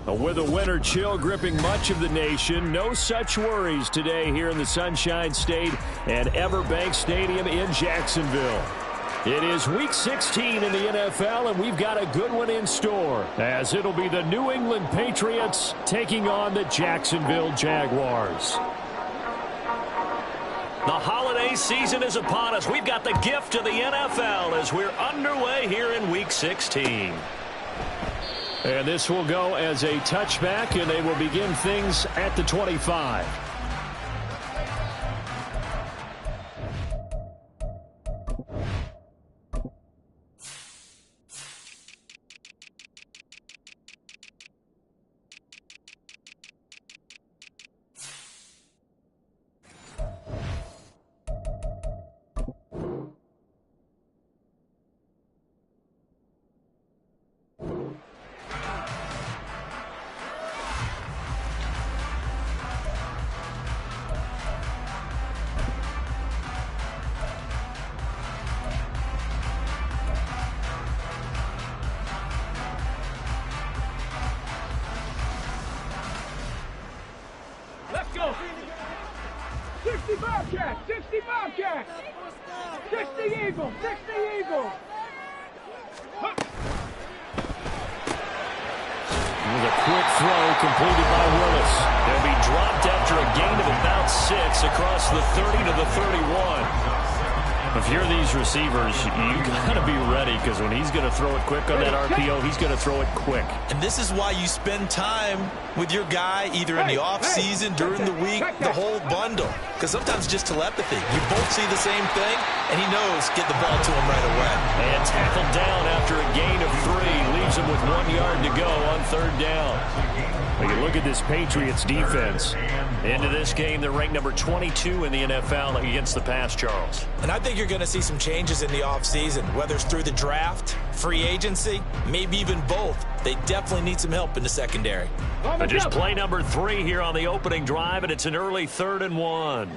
With a winter chill gripping much of the nation, no such worries today here in the Sunshine State and Everbank Stadium in Jacksonville. It is Week 16 in the NFL, and we've got a good one in store, as it'll be the New England Patriots taking on the Jacksonville Jaguars. The holiday season is upon us. We've got the gift of the NFL as we're underway here in Week 16. And this will go as a touchback, and they will begin things at the 25. Let's go. 60 Bobcats, 60 Bobcats. 60 Eagles, 60 Eagles. With a quick throw completed by Willis. They'll be dropped after a gain of about 6 across the 30 to the 31. If you're these receivers, you got to be ready, because when he's going to throw it quick on that RPO, he's going to throw it quick. And this is why you spend time with your guy either in the offseason, during the week, the whole bundle. Because sometimes it's just telepathy. You both see the same thing, and he knows get the ball to him right away. And tackled down after a gain of 3. Leaves him with 1 yard to go on 3rd down. Well, you look at this Patriots defense. Into this game, they're ranked number 22 in the NFL against the pass, Charles. And I think you're going to see some changes in the offseason, whether it's through the draft, free agency, maybe even both. They definitely need some help in the secondary. Just play number 3 here on the opening drive, and it's an early 3rd and 1.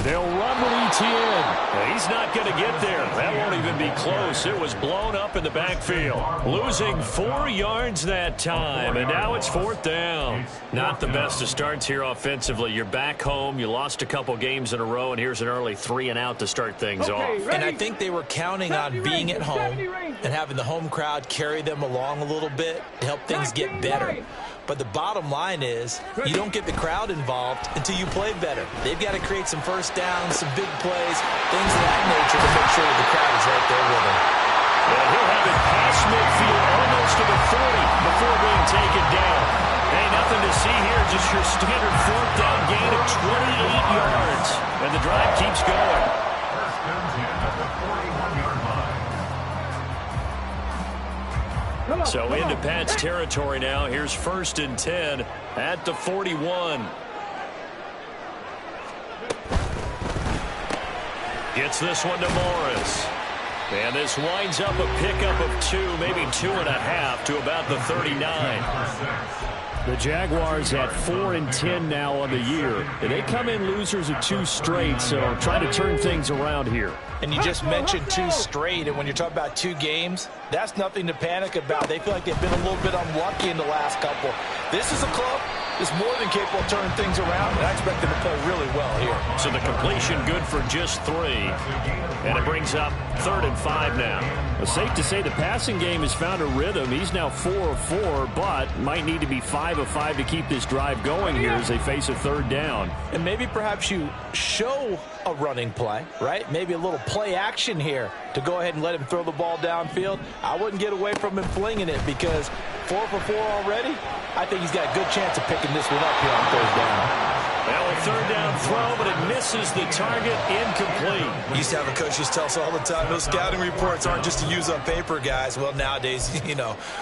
They'll run with Etienne. He's not going to get there. That won't even be close. It was blown up in the backfield. Losing 4 yards that time, and now it's 4th down. Not the best of starts here offensively. You're back home. You lost a couple games in a row, and here's an early 3 and out to start things off. And I think they were counting on being at home and having the home crowd carry them along a little bit to help things get better. But the bottom line is you don't get the crowd involved until you play better. They've got to create some first downs, some big plays, things of that nature to make sure that the crowd is right there with them. Well, he'll have it past midfield almost to the 40 before being taken down. Hey, nothing to see here, just your standard 4th down gain of 28 yards. And the drive keeps going. So into Pat's territory now. Here's 1st and 10 at the 41. Gets this one to Morris. And this winds up a pickup of 2, maybe 2.5 to about the 39. The Jaguars at 4 and 10 now on the year. And they come in losers of 2 straight, so try to turn things around here. And you just mentioned 2 straight, and when you're talking about 2 games, that's nothing to panic about. They feel like they've been a little bit unlucky in the last couple. This is a club that's more than capable of turning things around, and I expect them to play really well here. So the completion good for just 3. And it brings up 3rd and 5 now. Well, safe to say the passing game has found a rhythm. He's now 4 of 4, but might need to be 5 of 5 to keep this drive going here as they face a 3rd down. And maybe perhaps you show a running play, right? Maybe a little play action here to go ahead and let him throw the ball downfield. I wouldn't get away from him flinging it, because 4 for 4 already, I think he's got a good chance of picking this one up here on 3rd down. Well, a 3rd down throw, but it misses the target, incomplete. We used to have a coach just tell us all the time, those scouting reports aren't just to use on paper, guys. Well, nowadays,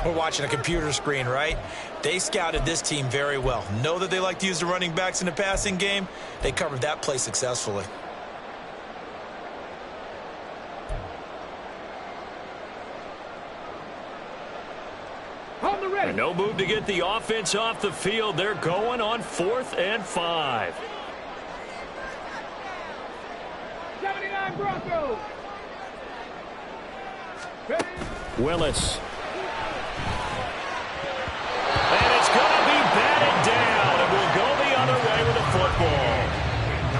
we're watching a computer screen, right? They scouted this team very well. Know that they like to use the running backs in the passing game. They covered that play successfully. And no move to get the offense off the field. They're going on 4th and 5. 79 Broncos. Willis.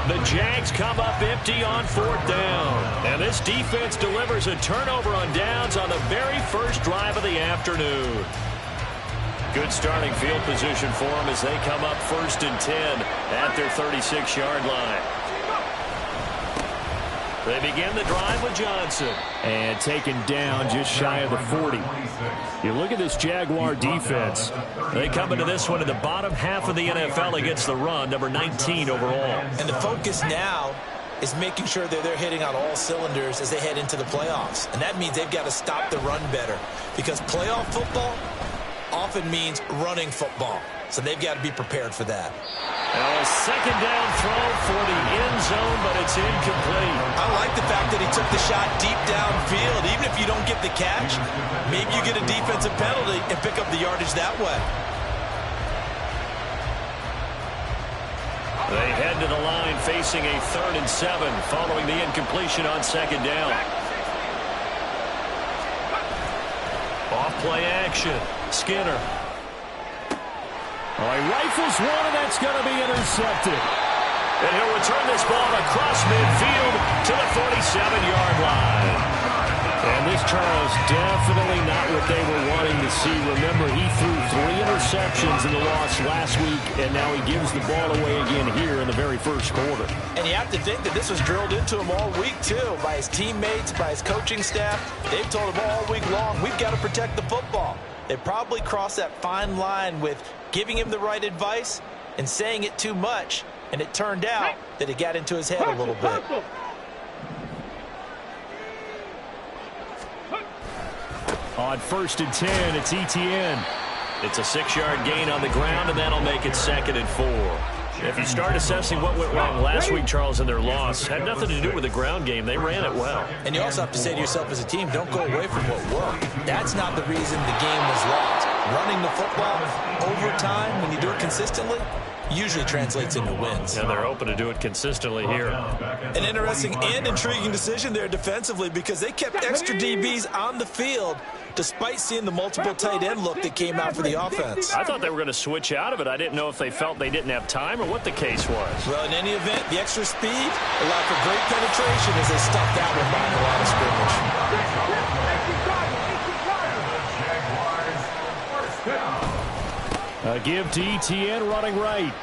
The Jags come up empty on 4th down. And this defense delivers a turnover on downs on the very first drive of the afternoon. Good starting field position for them as they come up 1st and 10 at their 36-yard line. They begin the drive with Johnson. And taken down just shy of the 40. You look at this Jaguar defense. They come into this one in the bottom half of the NFL against the run, number 19 overall. And the focus now is making sure that they're hitting on all cylinders as they head into the playoffs. And that means they've got to stop the run better, because playoff football often means running football. So they've got to be prepared for that. Now a second down throw for the end zone, but it's incomplete. I like the fact that he took the shot deep downfield. Even if you don't get the catch, maybe you get a defensive penalty and pick up the yardage that way. They head to the line facing a 3rd and 7 following the incompletion on second down. Off play action. Skinner. Oh, he rifles one, and that's going to be intercepted. And he'll return this ball across midfield to the 47-yard line. And this, Charles, definitely not what they were wanting to see. Remember, he threw 3 interceptions in the loss last week, and now he gives the ball away again here in the very first quarter. And you have to think that this was drilled into him all week, too, by his teammates, by his coaching staff. They've told him all week long, we've got to protect the football. They probably crossed that fine line with giving him the right advice and saying it too much, and it turned out that it got into his head a little bit. On 1st and 10, it's Etienne. It's a 6-yard gain on the ground, and that'll make it 2nd and 4. If you start assessing what went wrong last week, Charles, in their loss, had nothing to do with the ground game. They ran it well. And you also have to say to yourself as a team, don't go away from what worked. That's not the reason the game was lost. Running the football over time, when you do it consistently, usually translates into wins. And they're open to do it consistently here. An interesting and intriguing decision there defensively, because they kept extra DBs on the field despite seeing the multiple tight end look that came out for the offense. I thought they were going to switch out of it. I didn't know if they felt they didn't have time or what the case was. Well, in any event, the extra speed allowed for great penetration as they stuffed that one behind the line of scrimmage. A give to Etienne running right.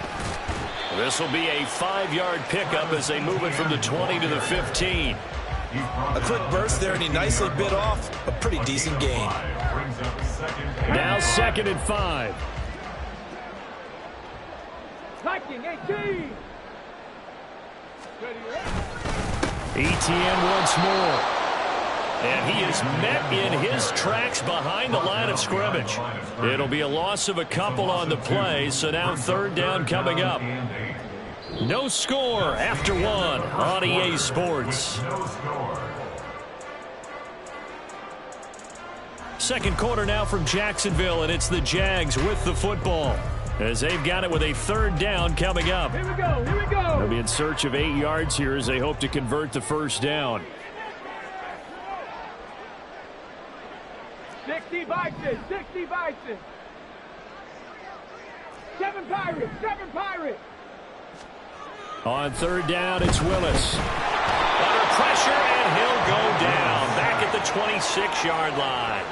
This will be a 5-yard pickup as they move it from the 20 to the 15. A quick burst there, and he nicely bit off a pretty decent gain. Now 2nd and 5. Liking 18. Etienne once more. And he is met in his tracks behind the line of scrimmage. It'll be a loss of a couple on the play, so now 3rd down coming up. No score after 1 on EA Sports. Second quarter now from Jacksonville, and it's the Jags with the football as they've got it with a 3rd down coming up. Here we go, here we go. They'll be in search of 8 yards here as they hope to convert the 1st down. 60 Bison, 60 Bison. 7 Pirates, 7 Pirates. On 3rd down, it's Willis. Under pressure, and he'll go down back at the 26-yard line.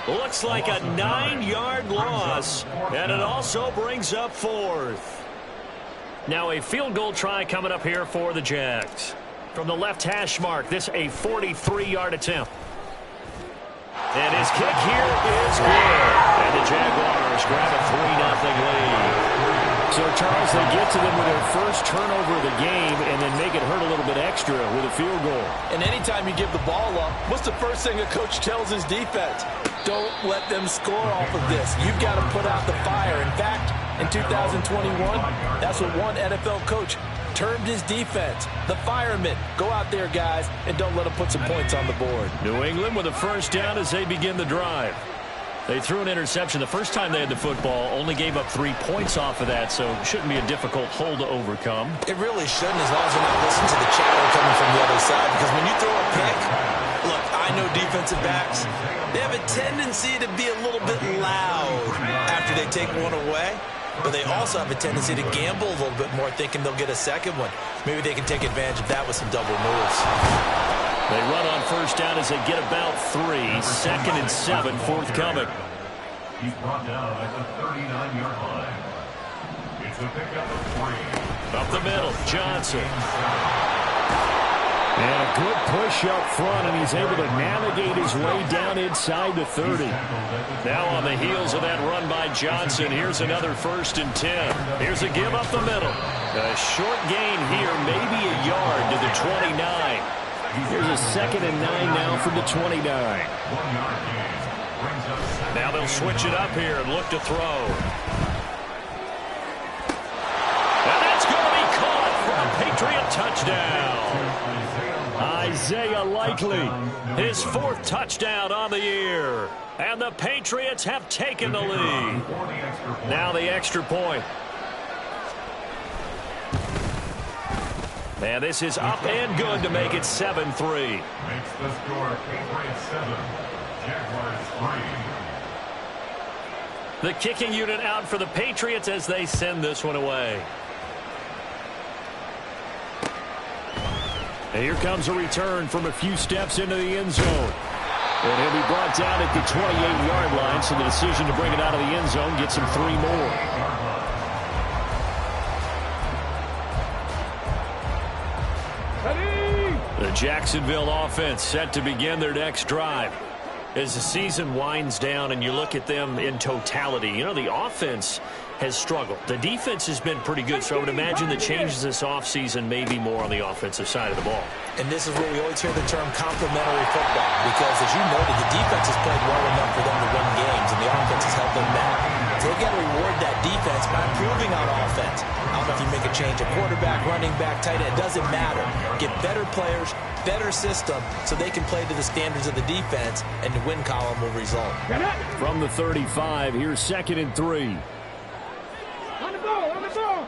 Looks like a 9-yard loss, and it also brings up 4th. Now a field goal try coming up here for the Jags. From the left hash mark, this a 43-yard attempt. And his kick here is good. And the Jaguars grab a 3-0 lead. So, Charles, they get to them with their first turnover of the game and then make it hurt a little bit extra with a field goal. And anytime you give the ball up, what's the first thing a coach tells his defense? Don't let them score off of this. You've got to put out the fire. In fact, in 2021, that's what one NFL coach termed his defense, the firemen. Go out there, guys, and don't let them put some points on the board. New England with a 1st down as they begin the drive. They threw an interception the first time they had the football, only gave up 3 points off of that, so shouldn't be a difficult hole to overcome. It really shouldn't, as long as you're not listening to the chatter coming from the other side, because when you throw a pick, look, I know defensive backs, they have a tendency to be a little bit loud after they take one away. but they also have a tendency to gamble a little bit more, thinking they'll get a second one. Maybe they can take advantage of that with some double moves. They run on first down as they get about 3. 2nd and 7 forthcoming. He's brought down at the 39-yard line. It's a pickup of 3. Up the middle, Johnson. And a good push up front, and he's able to navigate his way down inside the 30. Now on the heels of that run by Johnson, here's another 1st and 10. Here's a give up the middle. A short gain here, maybe a yard to the 29. Here's a 2nd and 9 now from the 29. Now they'll switch it up here and look to throw. And that's going to be caught for a Patriot touchdown. Isaiah Likely. His 4th touchdown on the year. And the Patriots have taken the lead. Now the extra point. And this is up and good to make it 7-3. Makes the score Patriots 7, Jaguars 3. The kicking unit out for the Patriots as they send this one away. And here comes a return from a few steps into the end zone. And he'll be brought down at the 28-yard line, so the decision to bring it out of the end zone gets him 3 more. The Jacksonville offense set to begin their next drive. As the season winds down and you look at them in totality, you know, the offense has struggled. The defense has been pretty good, so I would imagine the changes this offseason may be more on the offensive side of the ball. And this is where we always hear the term complementary football, because as you noted, the defense has played well enough for them to win games, and the offense has helped them back. So they got to reward that defense by improving on offense. I don't know if you make a change at quarterback, running back, tight end, it doesn't matter. Get better players, better system, so they can play to the standards of the defense, and the win column will result. From the 35, here's 2nd and 3. On the ball, on the ball.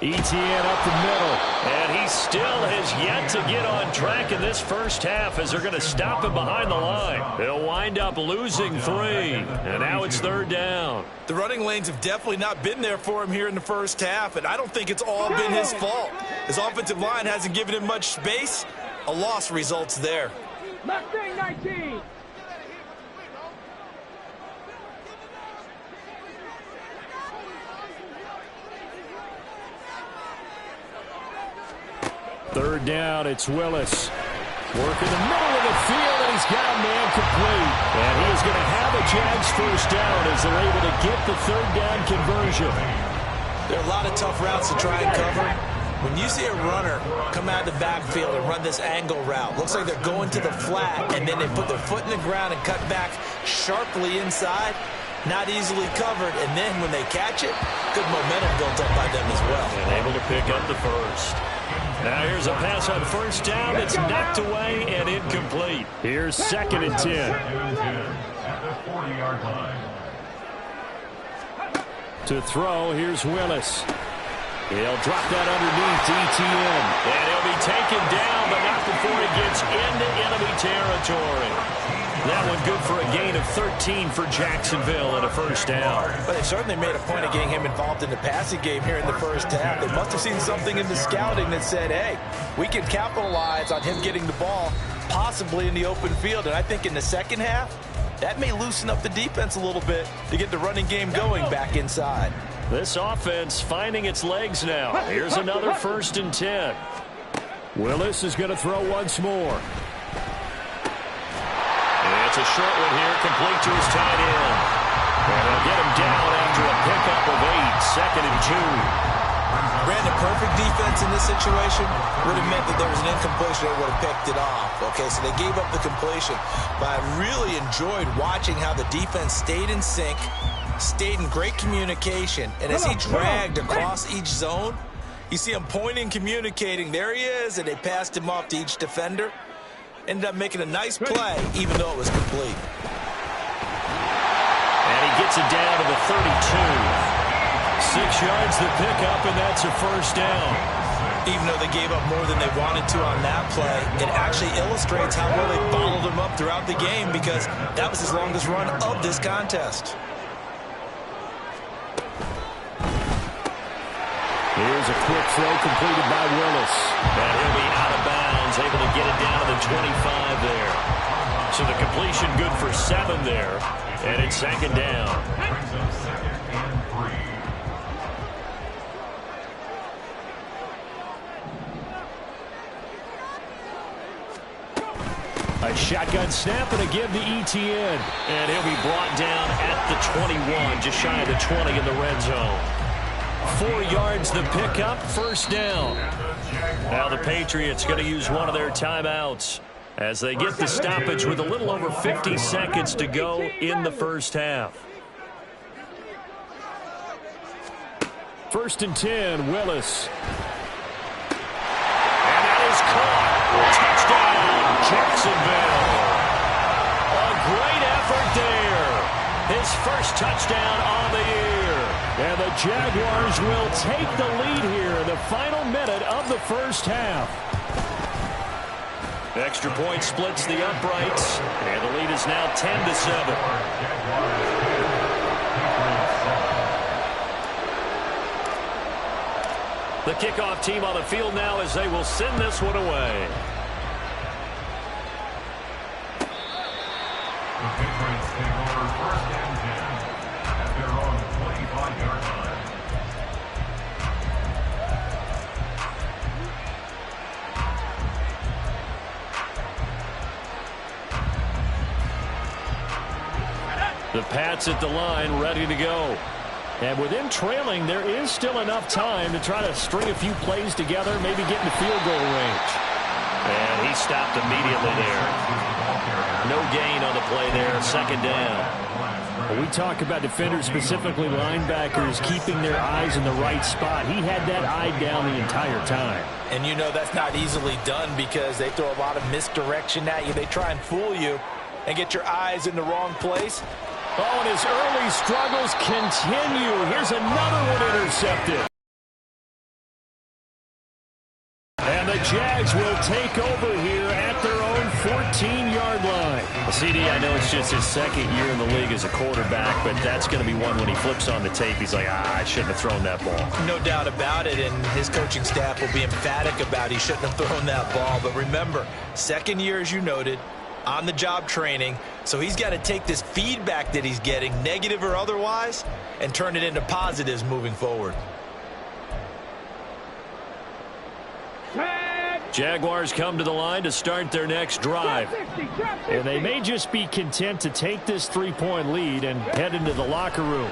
Etienne up the middle. And he still has yet to get on track in this first half as they're going to stop him behind the line. He'll wind up losing 3. And now it's 3rd down. The running lanes have definitely not been there for him here in the first half, and I don't think it's all been his fault. His offensive line hasn't given him much space. A loss results there. Mustang 19. Third down, it's Willis. Work in the middle of the field, and he's got a man complete. And he is going to have a Jags first down as they're able to get the 3rd down conversion. There are a lot of tough routes to try and cover. When you see a runner come out of the backfield and run this angle route, looks like they're going to the flat, and then they put their foot in the ground and cut back sharply inside, not easily covered, and then when they catch it, good momentum built up by them as well. And able to pick up the first. Now here's a pass on first down that's knocked away and incomplete. Here's 2nd and 10. At the 40-yard line. To throw, here's Willis. He'll drop that underneath to Etienne. And he'll be taken down, but not before he gets into enemy territory. That one good for a gain of 13 for Jacksonville and a first down. But they certainly made a point of getting him involved in the passing game here in the first half. They must have seen something in the scouting that said, hey, we can capitalize on him getting the ball, possibly in the open field. And I think in the second half, that may loosen up the defense a little bit to get the running game going back inside. This offense finding its legs now. Here's another 1st and 10. Willis is going to throw once more. It's a short one here, complete to his tight end. And they'll get him down after a pickup of 8, 2nd and 2. Brandon, perfect defense in this situation would have meant that there was an incompletion. They would have picked it off. Okay, so they gave up the completion. But I really enjoyed watching how the defense stayed in sync, stayed in great communication. And as he dragged across each zone, you see him pointing, communicating. There he is, and they passed him off to each defender. Ended up making a nice play, even though it was complete. And he gets it down to the 32. 6 yards to pick up, and that's a first down. Even though they gave up more than they wanted to on that play, it actually illustrates how well they followed him up throughout the game, because that was his longest run of this contest. Here's a quick throw completed by Willis. And he'll be out of bounds, able to get it down to the 25 there. So the completion good for 7 there. And it's second down. Brings up second and 3. A shotgun snap and a give to Etienne. And he'll be brought down at the 21, just shy of the 20 in the red zone. 4 yards the pickup, first down. Now the Patriots going to use one of their timeouts as they get the stoppage with a little over 50 seconds to go in the first half. First and 10, Willis. And that is caught. Touchdown, Jacksonville. A great effort there. His first touchdown on the year. And the Jaguars will take the lead here in the final minute of the first half. Extra point splits the uprights, and the lead is now 10-7. The kickoff team on the field now as they will send this one away. The Patriots take over first and 10 at their own 25-yard line. The Pats at the line, ready to go. And with them trailing, there is still enough time to try to string a few plays together, maybe get in the field goal range. And he stopped immediately there. No gain on the play there, second down. When we talk about defenders, specifically linebackers, keeping their eyes in the right spot, he had that eye down the entire time. And you know that's not easily done because they throw a lot of misdirection at you. They try and fool you and get your eyes in the wrong place. Oh, and his early struggles continue. Here's another one intercepted. And the Jags will take over here at their own 14-yard line. Well, CD, I know it's just his second year in the league as a quarterback, but that's going to be one when he flips on the tape. He's like, I shouldn't have thrown that ball. No doubt about it, and his coaching staff will be emphatic about he shouldn't have thrown that ball. But remember, second year, as you noted, on-the-job training, so he's got to take this feedback that he's getting, negative or otherwise, and turn it into positives moving forward. Jaguars come to the line to start their next drive. And they may just be content to take this 3-point lead and head into the locker room.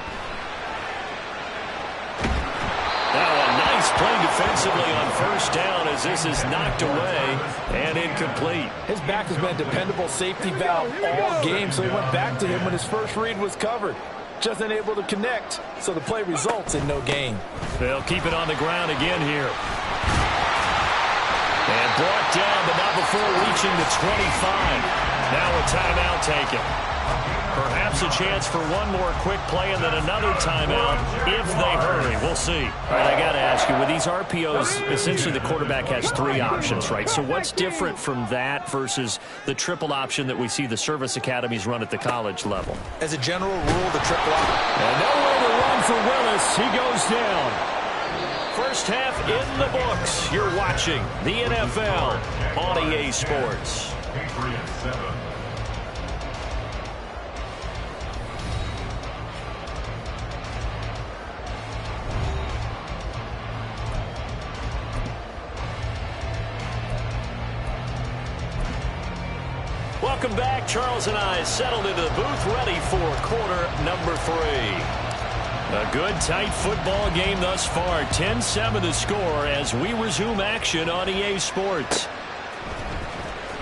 Now a nice play defensively on first down as this is knocked away and incomplete. His back has been a dependable safety valve all game, so he went back to him when his first read was covered. Just unable to connect, so the play results in no gain. They'll keep it on the ground again here. And brought down, but not before reaching the 25. Now a timeout taken. Perhaps a chance for one more quick play and then another timeout if they hurry. We'll see. All right, I got to ask you, with these RPOs, essentially the quarterback has 3 options, right? So what's different from that versus the triple option that we see the service academies run at the college level? As a general rule, the triple option. And nowhere to run for Willis. He goes down. First half in the books. You're watching the NFL on EA Sports. Patriots 7. Welcome back. Charles and I settled into the booth, ready for quarter number 3. A good, tight football game thus far. 10-7 the score as we resume action on EA Sports.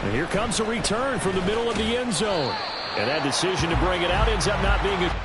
And here comes a return from the middle of the end zone. And that decision to bring it out ends up not being a...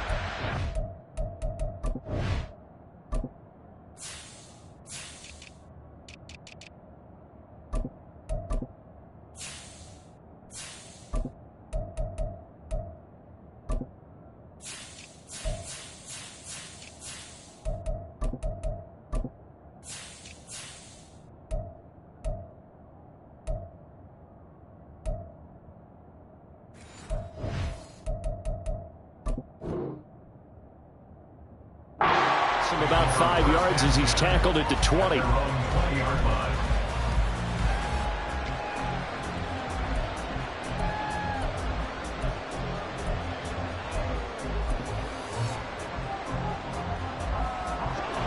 him about 5 yards as he's tackled at the 20.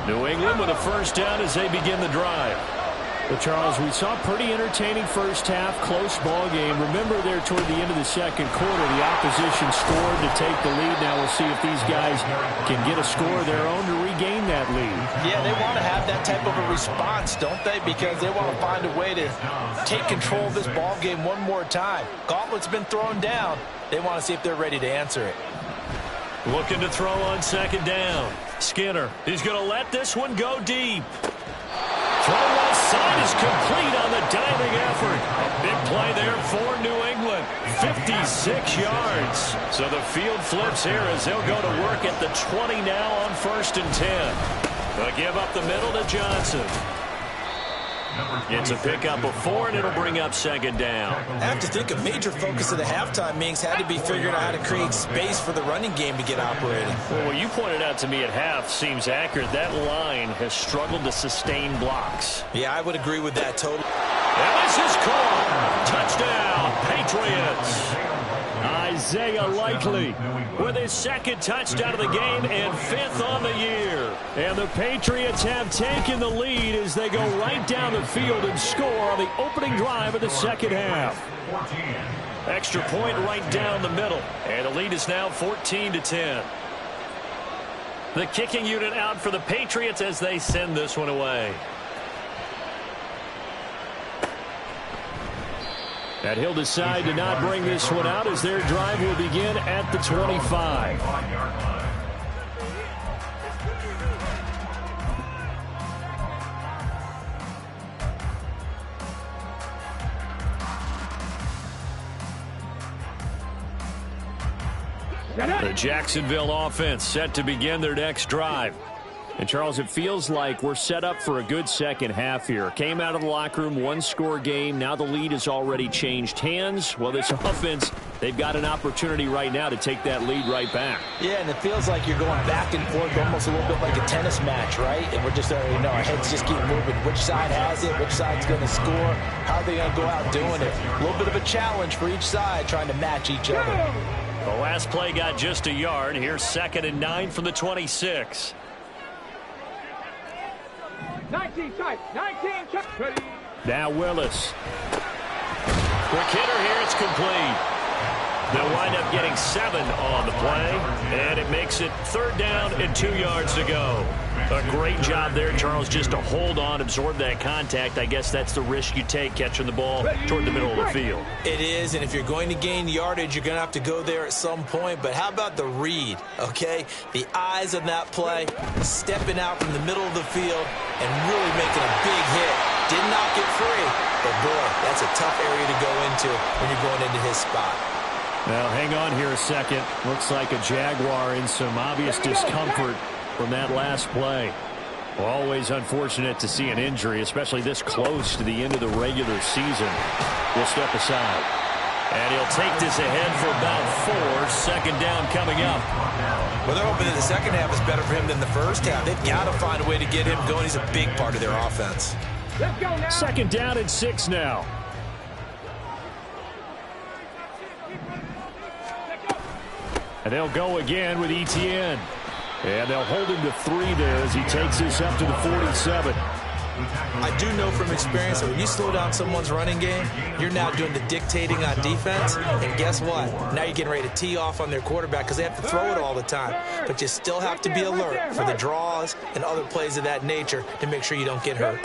New England with a first down as they begin the drive. Well, Charles, we saw a pretty entertaining first half, close ball game. Remember there toward the end of the second quarter, the opposition scored to take the lead. Now we'll see if these guys can get a score of their own to regain that lead. Yeah, they want to have that type of a response, don't they? Because they want to find a way to take control of this ball game one more time. Gauntlet's been thrown down. They want to see if they're ready to answer it. Looking to throw on second down. Skinner, he's going to let this one go deep. Throw left side is complete on the diving effort. A big play there for New England. 56 yards. So the field flips here as they'll go to work at the 20 now on 1st and 10. They'll give up the middle to Johnson. It's a pickup of 4, and it'll bring up second down. I have to think a major focus of the halftime meetings had to be figuring out how to create space for the running game to get operating. Well, what you pointed out to me at half seems accurate. That line has struggled to sustain blocks. Yeah, I would agree with that totally. And this is caught. Touchdown, Patriots. Isaiah Likely with his second touchdown of the game and 5th on the year. And the Patriots have taken the lead as they go right down the field and score on the opening drive of the second half. Extra point right down the middle. And the lead is now 14-10. The kicking unit out for the Patriots as they send this one away. And he'll decide to not bring this one out as their drive will begin at the 25. The Jacksonville offense set to begin their next drive. And, Charles, it feels like we're set up for a good second half here. Came out of the locker room, one-score game. Now the lead has already changed hands. Well, this offense, they've got an opportunity right now to take that lead right back. Yeah, and it feels like you're going back and forth almost a little bit like a tennis match, right? And we're just already know our heads just keep moving. Which side has it? Which side's going to score? How are they going to go out doing it? A little bit of a challenge for each side trying to match each other. The last play got just a yard. Here's 2nd and 9 from the 26. 19 tight, 19 ready. Now Willis. Quick hitter here, it's complete. They'll wind up getting 7 on the play, and it makes it 3rd down and 2 yards to go. A great job there, Charles, just to hold on, absorb that contact. I guess that's the risk you take catching the ball toward the middle of the field. It is, and if you're going to gain yardage, you're going to have to go there at some point. But how about the read, okay? The eyes of that play, stepping out from the middle of the field and really making a big hit. Did not get free, but boy, that's a tough area to go into when you're going into his spot. Now, hang on here a second. Looks like a Jaguar in some obvious discomfort from that last play. Well, always unfortunate to see an injury, especially this close to the end of the regular season. We'll step aside. And he'll take this ahead for about 4. 2nd down coming up. Well, they're hoping that the second half is better for him than the first half. They've got to find a way to get him going. He's a big part of their offense. Let's go now. 2nd down and 6 now. And they'll go again with Etienne. And they'll hold him to 3 there as he takes this up to the 47. I do know from experience that when you slow down someone's running game, you're now doing the dictating on defense. And guess what? Now you're getting ready to tee off on their quarterback because they have to throw it all the time. But you still have to be alert for the draws and other plays of that nature to make sure you don't get hurt.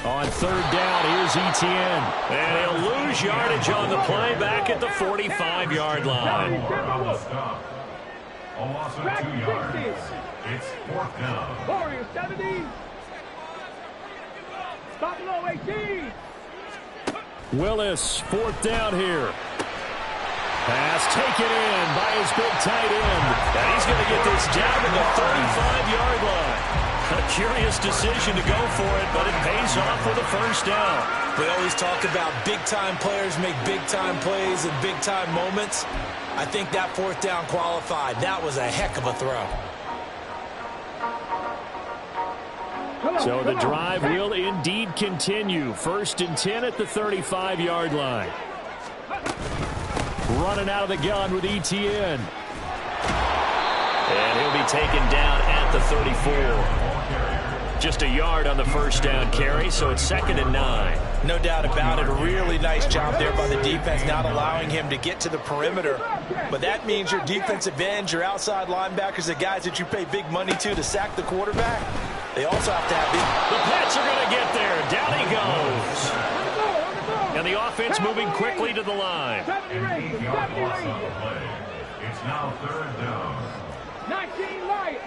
On 3rd down, here's Etienne. And he'll lose yardage on the play back at the 45-yard line. A loss of 2 yards. It's 4th down. Warriors 70. Buffalo 18. Willis, 4th down here. Pass taken in by his big tight end. And he's going to get this down to the 35-yard line. A curious decision to go for it, but it pays off with a 1st down. We always talk about big-time players make big-time plays in big-time moments. I think that 4th down qualified. That was a heck of a throw. So the drive will indeed continue. 1st and 10 at the 35-yard line. Running out of the gun with Etienne. And he'll be taken down at the 34. Just a yard on the first down carry, so it's 2nd and 9. No doubt about it. A really nice job there by the defense, not allowing him to get to the perimeter. But that means your defensive ends, your outside linebackers, the guys that you pay big money to sack the quarterback, they also have to have big... The Pats are going to get there. Down he goes. And the offense moving quickly to the line. 70 range. It's now 3rd down. 19 light.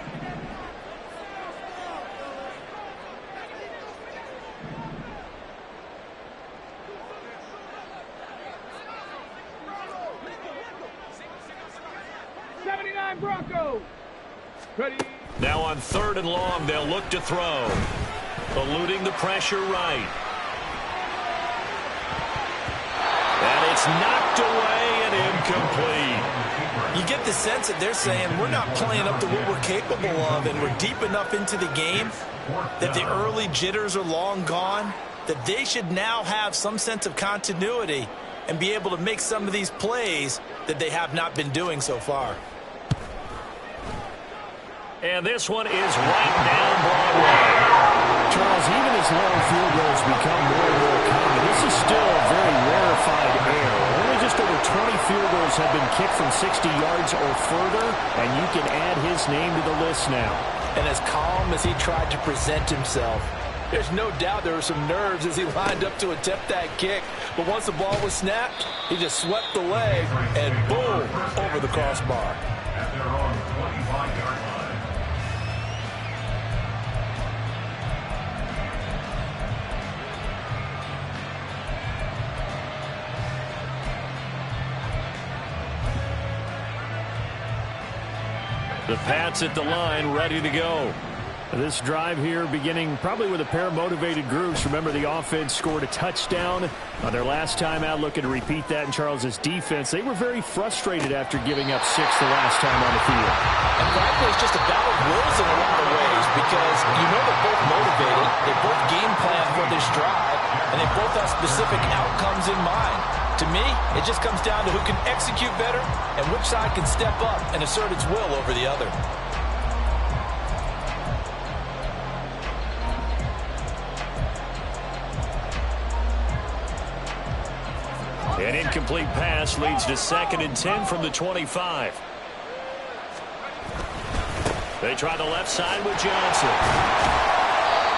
Broncos. Ready. Now on 3rd and long, they'll look to throw. Eluding the pressure right. And it's knocked away and incomplete. You get the sense that they're saying we're not playing up to what we're capable of, and we're deep enough into the game that the early jitters are long gone, that they should now have some sense of continuity and be able to make some of these plays that they have not been doing so far. And this one is right down Broadway. Charles, even as long field goals become more and more common, this is still a very rarefied error. Only just over 20 field goals have been kicked from 60 yards or further, and you can add his name to the list now. And as calm as he tried to present himself, there's no doubt there were some nerves as he lined up to attempt that kick. But once the ball was snapped, he just swept the leg and boom, over the crossbar. At their own 25-yard line. The Pats at the line, ready to go. This drive here beginning probably with a pair of motivated groups. Remember, the offense scored a touchdown on their last time out. Looking to repeat that in Charles's defense. They were very frustrated after giving up 6 the last time on the field. And frankly, it's just a battle of wills in a lot of ways because you know they're both motivated. They both game plan for this drive, and they both have specific outcomes in mind. To me, it just comes down to who can execute better and which side can step up and assert its will over the other. An incomplete pass leads to 2nd and 10 from the 25. They try the left side with Johnson.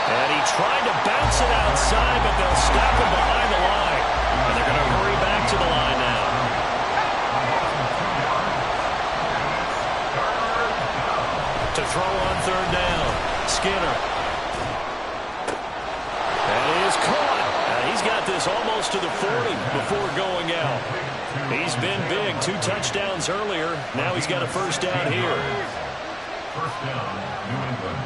And he tried to bounce it outside, but they'll stop him behind the line. And they're going to hurry back to the line now. To throw on 3rd down. Skinner. And he is caught. He's got this almost to the 40 before going out. He's been big. 2 touchdowns earlier. Now he's got a 1st down here. 1st down, New England.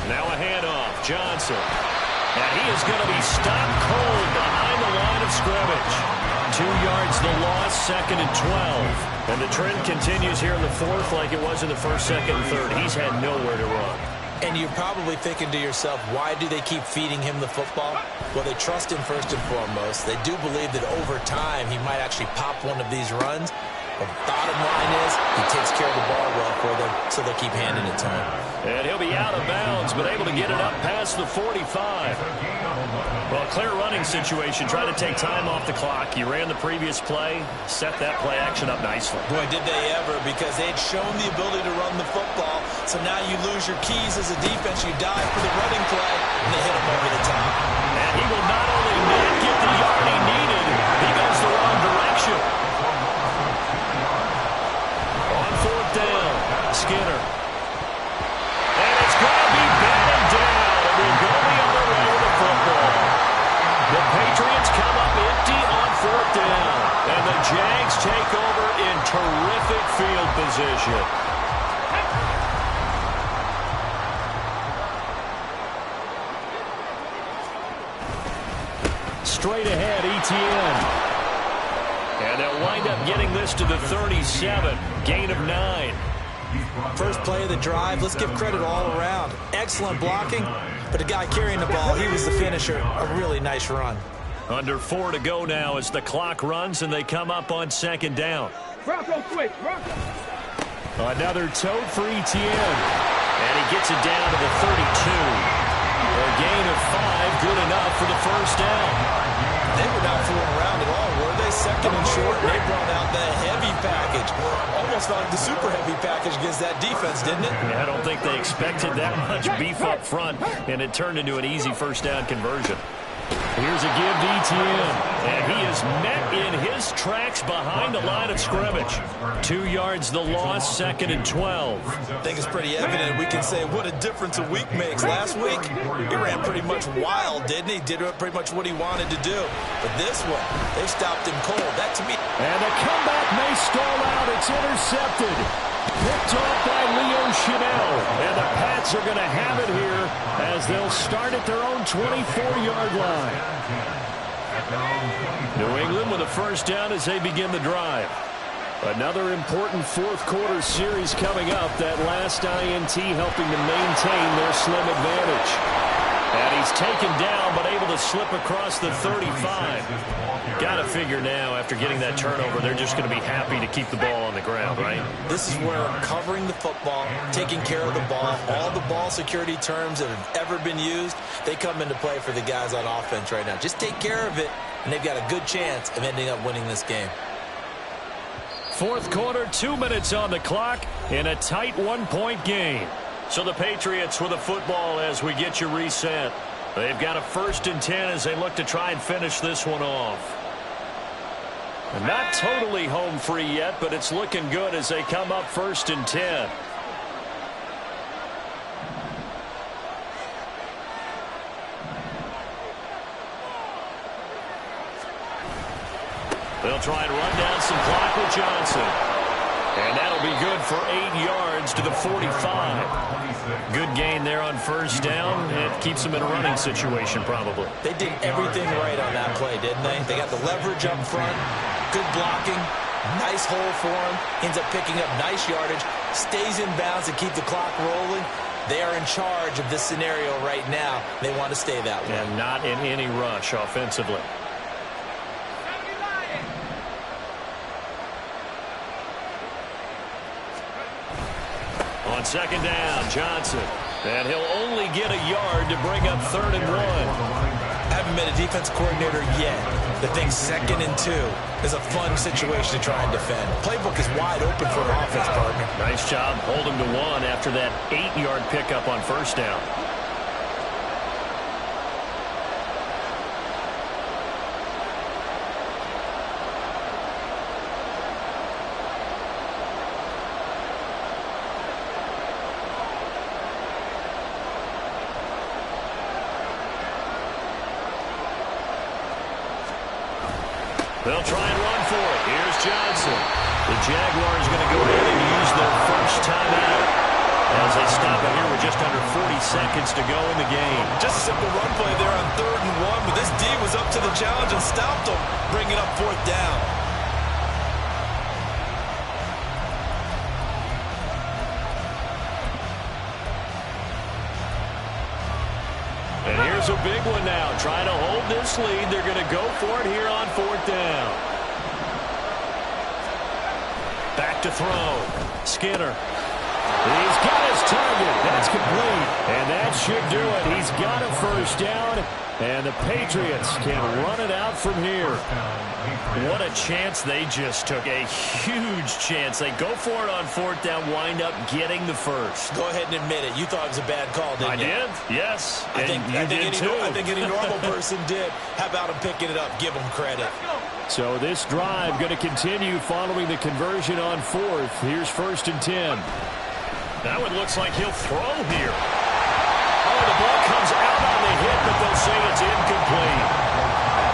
Now a handoff. Johnson. And he is going to be stopped cold behind the line of scrimmage. 2 yards the loss, 2nd and 12. And the trend continues here in the 4th like it was in the 1st, 2nd, and 3rd. He's had nowhere to run. And you're probably thinking to yourself, why do they keep feeding him the football? Well, they trust him first and foremost. They do believe that over time he might actually pop one of these runs. But bottom line is he takes care of the ball well for them, so they keep handing it to him. And he'll be out of bounds, but able to get it up past the 45. Well, clear running situation. Try to take time off the clock. You ran the previous play, set that play action up nicely. Boy, did they ever, because they had shown the ability to run the football. So now you lose your keys as a defense. You dive for the running play, and they hit him over the top. And he will not only not get the yard he needed, he goes the wrong direction. On 4th down, Skinner. And it's going to be batted down, and we'll go the other way with the football. The Patriots come up empty on 4th down, and the Jags take over in terrific field position. Straight ahead, Etienne. And they'll wind up getting this to the 37. Gain of 9. First play of the drive, let's give credit all around. Excellent blocking, but the guy carrying the ball, he was the finisher. A really nice run. Under 4 to go now as the clock runs and they come up on second down. Bronco switch, Bronco. Another tote for Etienne. And he gets it down to the 32. A gain of 5, good enough for the first down. They were not fooling around at all, were they? Second and short, and they brought out the heavy package. Almost like the super heavy package against that defense, didn't it? Yeah, I don't think they expected that much beef up front, and it turned into an easy first down conversion. Here's a give to Etienne, and he is met in his tracks behind the line of scrimmage. 2 yards the loss, second and 12. I think it's pretty evident. We can say what a difference a week makes. Last week, he ran pretty much wild, didn't he? Did pretty much what he wanted to do. But this one, they stopped him cold. That to me. And the comeback may stall out. It's intercepted. Picked off by Leo Chanel. And the Pats are going to have it here as they'll start at their own 24-yard line. New England with a first down as they begin the drive. Another important fourth-quarter series coming up. That last INT helping to maintain their slim advantage. And he's taken down, but able to slip across the 35. Got to figure now, after getting that turnover, they're just going to be happy to keep the ball on the ground, right? This is where covering the football, taking care of the ball, all the ball security terms that have ever been used, they come into play for the guys on offense right now. Just take care of it, and they've got a good chance of ending up winning this game. Fourth quarter, 2 minutes on the clock in a tight one-point game. So the Patriots with a football as we get you reset. They've got a 1st and 10 as they look to try and finish this one off. Not totally home free yet, but it's looking good as they come up 1st and 10. They'll try and run down some clock with Johnson. And that'll be good for 8 yards to the 45. Good gain there on first down. It keeps them in a running situation probably. They did everything right on that play, didn't they? They got the leverage up front, good blocking, nice hole for him, ends up picking up nice yardage, stays in bounds to keep the clock rolling. They are in charge of this scenario right now. They want to stay that way. And not in any rush offensively. On second down, Johnson. And he'll only get a yard to bring up 3rd and 1. I haven't been a defense coordinator yet that thinks 2nd and 2 is a fun situation to try and defend. Playbook is wide open for an offense partner. Nice job holding to 1 after that 8-yard pickup on first down. They'll try and run for it. Here's Johnson. The Jaguars going to go ahead and use their first timeout as they stop it here with just under 40 seconds to go in the game. Just a simple run play there on 3rd and 1, but this D was up to the challenge and stopped them, bringing up 4th down. And here's a big one now. Trying to hold this lead. They're going to go for it here on 4th down. Back to throw. Skinner. He's got his target. That's complete. And that should do it. He's got a first down. And the Patriots can run it out from here. What a chance they just took. A huge chance. They go for it on 4th down, wind up getting the first. Go ahead and admit it. You thought it was a bad call, didn't you? I did, yes. I think any normal person did. How about him picking it up? Give him credit. So this drive going to continue following the conversion on 4th. Here's 1st and 10. That one looks like he'll throw here. Oh, the ball comes out on the hit, but they'll say it's incomplete.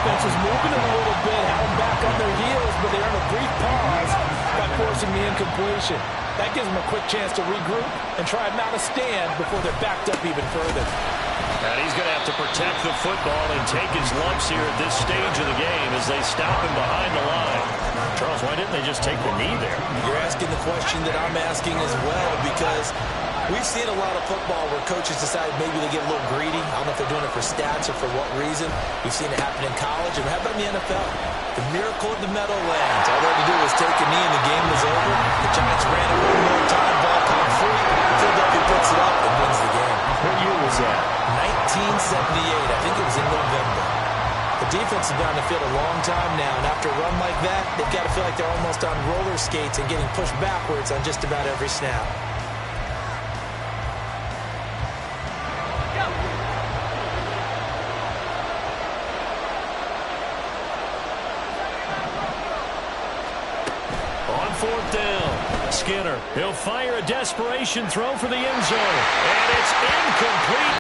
Offense is moving a little bit, having back on their heels, but they're in a brief pause by forcing the incompletion. That gives them a quick chance to regroup and try and mount a stand before they're backed up even further. And he's going to have have to protect the football and take his lumps here at this stage of the game as they stop him behind the line. Charles, why didn't they just take the knee there? You're asking the question that I'm asking as well, because we've seen a lot of football where coaches decide maybe they get a little greedy. I don't know if they're doing it for stats or for what reason. We've seen it happen in college. And how about in the NFL? The miracle of the Meadowlands. All they had to do was take a knee and the game was over. The Giants ran it one more time. Ball caught free. Philadelphia puts it up and wins the game. What year was that? 1978. I think it was in November. The defense has been on the field a long time now, and after a run like that, they've got to feel like they're almost on roller skates and getting pushed backwards on just about every snap. On fourth down, Skinner. He'll fire a desperation throw for the end zone, and it's incomplete.